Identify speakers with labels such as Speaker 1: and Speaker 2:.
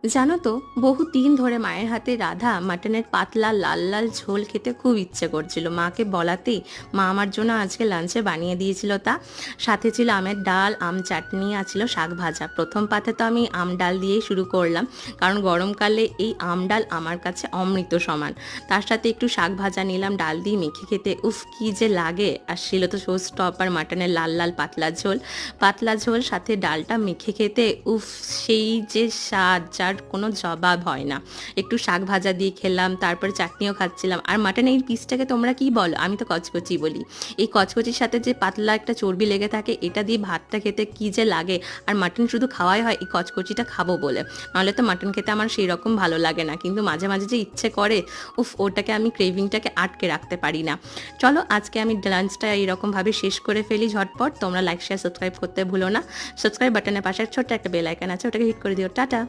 Speaker 1: জানো তো, বহুদিন ধরে মায়ের হাতে রাধা মাটনের পাতলা লাল লাল ঝোল খেতে খুব ইচ্ছে করছিল। মাকে বলাতেই মা আমার জন্য আজকে লাঞ্চে বানিয়ে দিয়েছিল। তা সাথে ছিল আমের ডাল, আম চাটনি, আর ছিল শাক ভাজা। প্রথম পাতে তো আমি আম ডাল দিয়েই শুরু করলাম, কারণ গরমকালে এই আম ডাল আমার কাছে অমৃত সমান। তার সাথে একটু শাক ভাজা নিলাম, ডাল দিয়ে মেখে খেতে উফ কি যে লাগে। আর ছিল তো শো স্টপার মাটনের লাল লাল পাতলা ঝোল। পাতলা ঝোল সাথে ডালটা মেখে খেতে উফ, সেই যে স্বাদ যার কোনো জবাব হয় না। একটু শাক ভাজা দিয়ে খেলাম, তারপরে চাটনিও খাচ্ছিলাম। আর মাটনের এই পিসটাকে তোমরা কি বলো? আমি তো কচকচি বলি। এই কচকচির সাথে যে পাতলা একটা চর্বি লেগে থাকে, এটা দিয়ে ভাতটা খেতে কি যে লাগে। আর মাটন শুধু খাওয়াই হয় এই কচকচিটা খাবো বলে, নাহলে তো মাটন খেতে আমার সেই রকম ভালো লাগে না। কিন্তু মাঝে মাঝে যে ইচ্ছে করে, উফ, ওটাকে আমি ক্রেভিংটাকে আটকে রাখতে পারি না। চলো আজকে আমি লাঞ্চটা এইরকমভাবে শেষ করে ফেলি ঝটপট। তোমরা লাইক শেয়ার সাবস্ক্রাইব করতে ভুলো না। সাবস্ক্রাইব বাটনের পাশে ছোট্ট একটা বেল আইকন আছে, ওটাকে হিট করে দিও। টাটা।